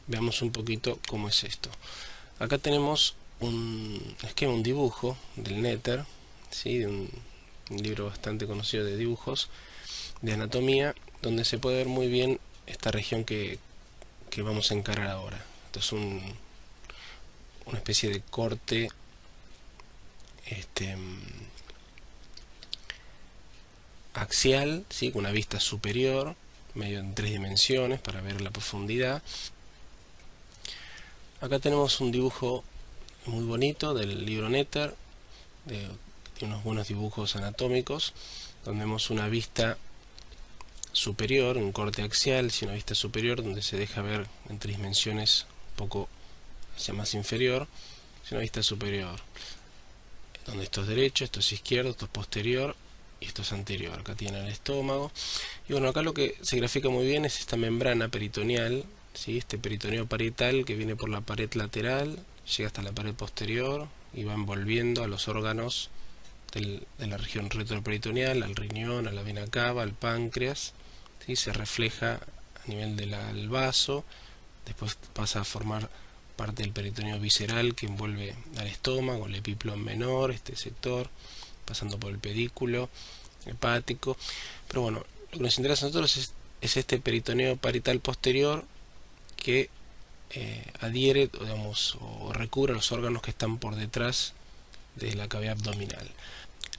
veamos un poquito cómo es esto. Acá tenemos un esquema, un dibujo del Netter, ¿sí? De un libro bastante conocido de dibujos, de anatomía, donde se puede ver muy bien esta región que vamos a encarar ahora. Esto es una especie de corte axial, ¿sí? Con una vista superior, medio en 3 dimensiones para ver la profundidad. Acá tenemos un dibujo muy bonito del libro Netter, de unos buenos dibujos anatómicos, donde vemos una vista superior, un corte axial, una vista superior donde se deja ver en 3 dimensiones, un poco hacia más inferior, una vista superior, donde esto es derecho, esto es izquierdo, esto es posterior y esto es anterior. Acá tiene el estómago. Y bueno, acá lo que se grafica muy bien es esta membrana peritoneal, ¿sí? Este peritoneo parietal que viene por la pared lateral, llega hasta la pared posterior y va envolviendo a los órganos de la región retroperitoneal, al riñón, a la vena cava, al páncreas, ¿sí? Se refleja a nivel del vaso, después pasa a formar parte del peritoneo visceral que envuelve al estómago, el epiplón menor, este sector, pasando por el pedículo hepático. Pero bueno, lo que nos interesa a nosotros es este peritoneo parietal posterior que adhiere, digamos, o recubre los órganos que están por detrás de la cavidad abdominal.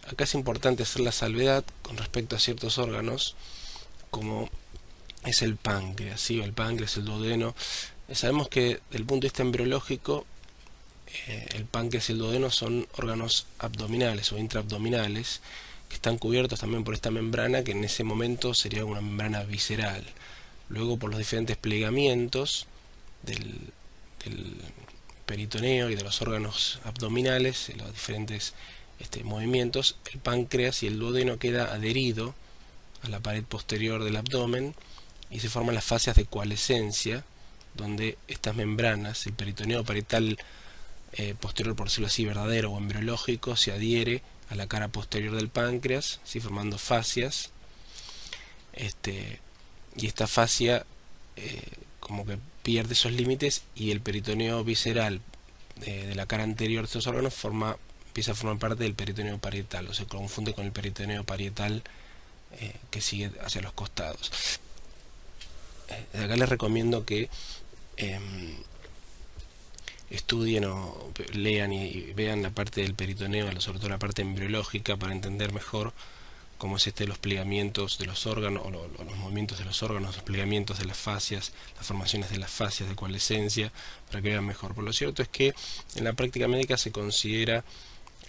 Acá es importante hacer la salvedad con respecto a ciertos órganos, como es el páncreas, ¿sí? El páncreas, el duodeno. Sabemos que desde el punto de vista embriológico, el páncreas y el duodeno son órganos abdominales o intraabdominales que están cubiertos también por esta membrana, que en ese momento sería una membrana visceral. Luego, por los diferentes plegamientos del peritoneo y de los órganos abdominales, los diferentes movimientos, el páncreas y el duodeno queda adherido a la pared posterior del abdomen y se forman las fascias de coalescencia, donde estas membranas, el peritoneo parietal posterior, por decirlo así, verdadero o embriológico, se adhiere a la cara posterior del páncreas, ¿sí? Formando fascias, y esta fascia como que pierde esos límites, y el peritoneo visceral de la cara anterior de estos órganos empieza a formar parte del peritoneo parietal, o se confunde con el peritoneo parietal que sigue hacia los costados. Acá les recomiendo que estudien o lean y vean la parte del peritoneo, sobre todo la parte embriológica, para entender mejor cómo es los plegamientos de los órganos, o los movimientos de los órganos, los plegamientos de las fascias, las formaciones de las fascias de coalescencia, para que vean mejor. Por lo cierto es que en la práctica médica se considera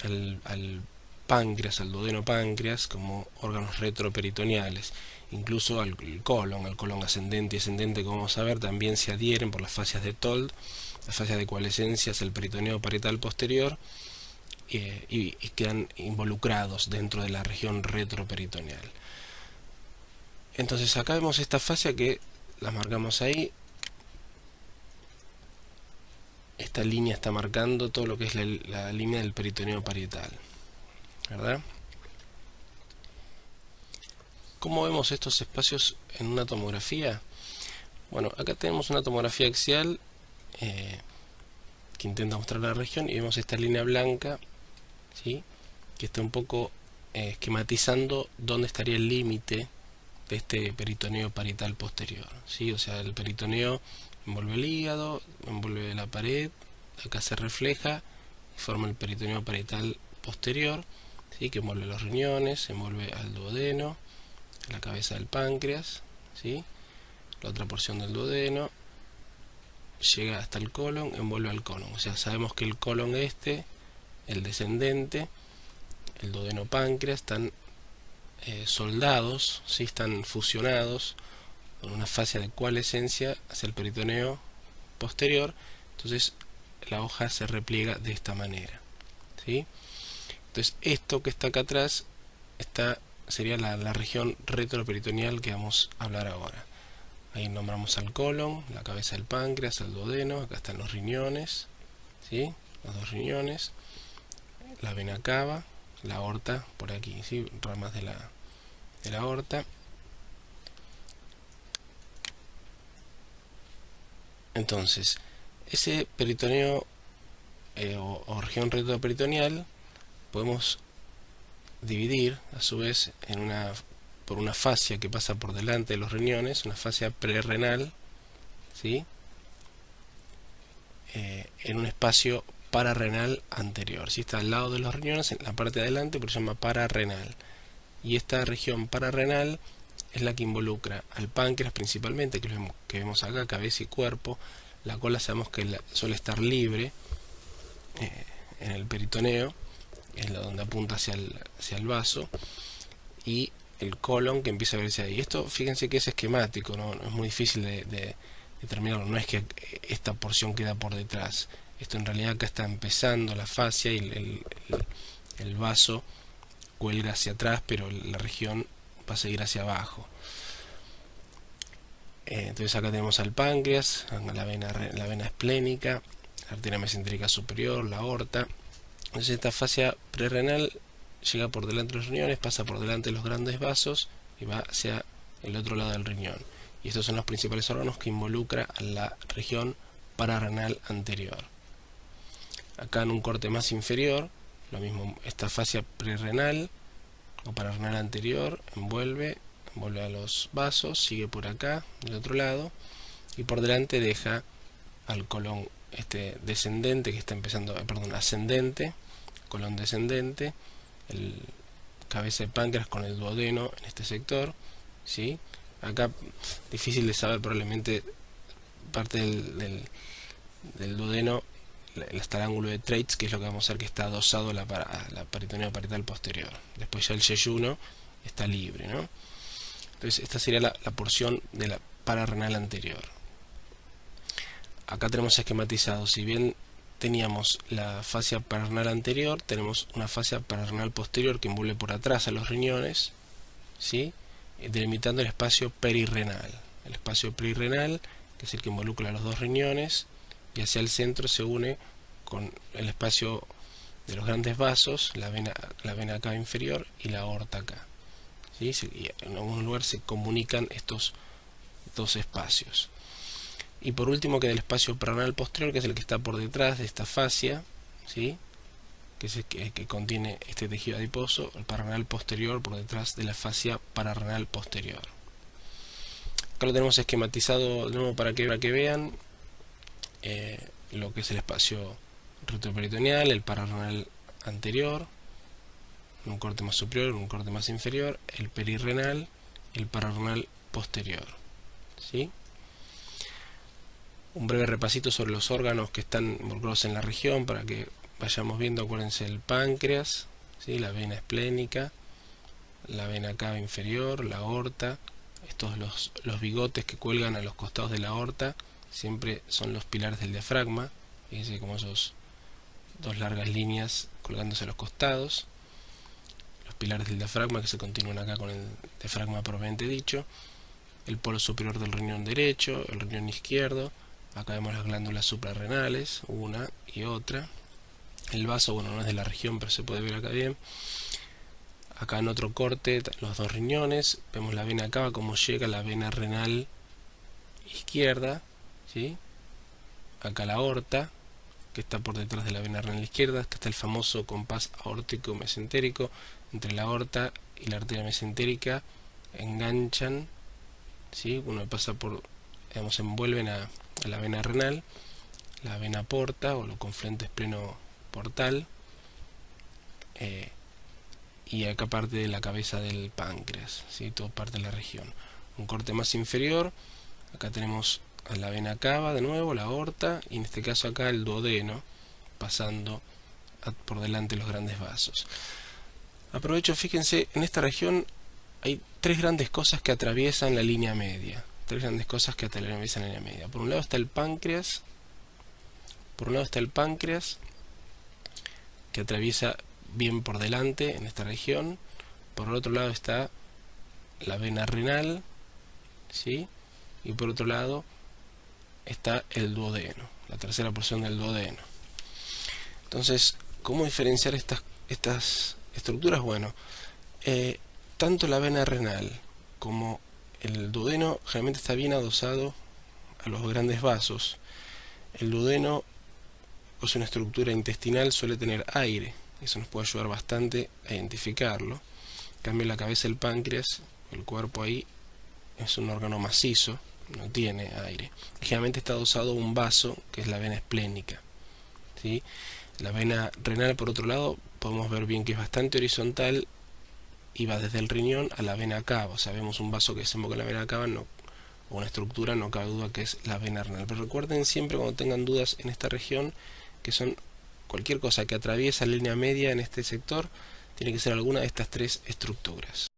al páncreas, al duodeno páncreas, como órganos retroperitoneales. Incluso al colon ascendente y ascendente, como vamos a ver, también se adhieren por las fascias de Told, las fascias de coalescencia hacia el peritoneo parietal posterior, y quedan involucrados dentro de la región retroperitoneal. Entonces acá vemos esta fascia que la marcamos ahí. Esta línea está marcando todo lo que es la línea del peritoneo parietal, ¿verdad? ¿Cómo vemos estos espacios en una tomografía? Bueno, acá tenemos una tomografía axial que intenta mostrar la región, y vemos esta línea blanca, ¿sí? Que está un poco esquematizando dónde estaría el límite de este peritoneo parietal posterior, ¿sí? O sea, el peritoneo envuelve el hígado, envuelve la pared, acá se refleja y forma el peritoneo parietal posterior, ¿sí? Que envuelve los riñones, envuelve al duodeno, la cabeza del páncreas, ¿sí? La otra porción del duodeno llega hasta el colon, envuelve al colon. O sea, sabemos que el colon el descendente, el duodeno páncreas, están soldados, ¿sí? Están fusionados con una fascia de coalescencia hacia el peritoneo posterior. Entonces la hoja se repliega de esta manera, ¿sí? Entonces esto que está acá atrás sería la región retroperitoneal que vamos a hablar ahora. Ahí nombramos al colon, la cabeza del páncreas, al duodeno, acá están los riñones, ¿sí? Los dos riñones, la vena cava, la aorta por aquí, ¿sí? Ramas de la aorta. Entonces, ese peritoneo o región retroperitoneal podemos dividir a su vez por una fascia que pasa por delante de los riñones, una fascia prerrenal, ¿sí? En un espacio pararrenal anterior. Si está al lado de los riñones, en la parte de adelante, pero se llama pararrenal. Y esta región pararrenal es la que involucra al páncreas principalmente, que vemos acá, cabeza y cuerpo. La cola sabemos que suele estar libre en el peritoneo, es donde apunta hacia el vaso, y el colon que empieza a verse ahí. Esto, fíjense que es esquemático, no es muy difícil de determinarlo, no es que esta porción queda por detrás. Esto en realidad acá está empezando la fascia y el vaso cuelga hacia atrás, pero la región va a seguir hacia abajo. Entonces acá tenemos al páncreas, la vena esplénica, la arteria mesentérica superior, la aorta. Entonces esta fascia prerrenal llega por delante de los riñones, pasa por delante de los grandes vasos y va hacia el otro lado del riñón. Y estos son los principales órganos que involucra a la región pararrenal anterior. Acá en un corte más inferior, lo mismo, esta fascia prerrenal o pararrenal anterior envuelve a los vasos, sigue por acá, del otro lado, y por delante deja al colon descendente que está empezando, ascendente, colon descendente, el cabeza de páncreas con el duodeno en este sector, ¿sí? Acá difícil de saber, probablemente parte del duodeno está el ángulo de Treitz, que es lo que vamos a ver que está adosado a la peritoneo parietal posterior. Después ya el yeyuno está libre, ¿no? Entonces esta sería la porción de la pararrenal anterior. Acá tenemos esquematizado, si bien teníamos la fascia pararrenal anterior, tenemos una fascia pararrenal posterior que envuelve por atrás a los riñones, ¿sí? Delimitando el espacio perirrenal. El espacio perirrenal, que es el que involucra a los dos riñones, y hacia el centro se une con el espacio de los grandes vasos, la vena cava inferior y la aorta acá, ¿sí? Y en algún lugar se comunican estos dos espacios. Y por último queda el espacio pararrenal posterior, que es el que está por detrás de esta fascia, ¿sí? Que es el que contiene este tejido adiposo, el pararrenal posterior por detrás de la fascia pararrenal posterior. Acá lo tenemos esquematizado de nuevo para que vean lo que es el espacio retroperitoneal, el pararrenal anterior, un corte más superior, un corte más inferior, el perirrenal y el pararrenal posterior, ¿sí? Un breve repasito sobre los órganos que están involucrados en la región para que vayamos viendo. Acuérdense, el páncreas, ¿sí? La vena esplénica, la vena cava inferior, la aorta, estos los bigotes que cuelgan a los costados de la aorta siempre son los pilares del diafragma. Fíjense como esos dos largas líneas colgándose a los costados, los pilares del diafragma que se continúan acá con el diafragma propiamente dicho, el polo superior del riñón derecho, el riñón izquierdo. Acá vemos las glándulas suprarrenales, una y otra. El vaso, bueno, no es de la región, pero se puede ver acá bien. Acá en otro corte, los dos riñones. Vemos la vena cava, como llega la vena renal izquierda, ¿sí? Acá la aorta, que está por detrás de la vena renal izquierda. Acá está el famoso compás aórtico mesentérico. Entre la aorta y la arteria mesentérica enganchan, ¿sí? Uno pasa por, digamos, envuelven a la vena renal, la vena porta o lo confluente espleno portal, y acá parte de la cabeza del páncreas, ¿sí? Todo parte de la región. Un corte más inferior, acá tenemos a la vena cava de nuevo, la aorta, y en este caso acá el duodeno pasando por delante de los grandes vasos. Aprovecho, fíjense, en esta región hay tres grandes cosas que atraviesan la línea media. Tres grandes cosas que atraviesan la línea media. Por un lado está el páncreas, que atraviesa bien por delante en esta región. Por el otro lado está la vena renal, ¿sí? Y por otro lado está el duodeno, la tercera porción del duodeno. Entonces, ¿cómo diferenciar estas estructuras? Bueno, tanto la vena renal como el duodeno generalmente está bien adosado a los grandes vasos. El duodeno, o sea, una estructura intestinal, suele tener aire. Eso nos puede ayudar bastante a identificarlo. En cambio, la cabeza del páncreas, el cuerpo ahí, es un órgano macizo, no tiene aire. Generalmente está adosado a un vaso, que es la vena esplénica, ¿sí? La vena renal, por otro lado, podemos ver bien que es bastante horizontal y va desde el riñón a la vena cava. O sea, vemos un vaso que desemboca en la vena cava, o una estructura, no cabe duda que es la vena renal. Pero recuerden siempre, cuando tengan dudas en esta región, que son cualquier cosa que atraviesa la línea media en este sector, tiene que ser alguna de estas tres estructuras.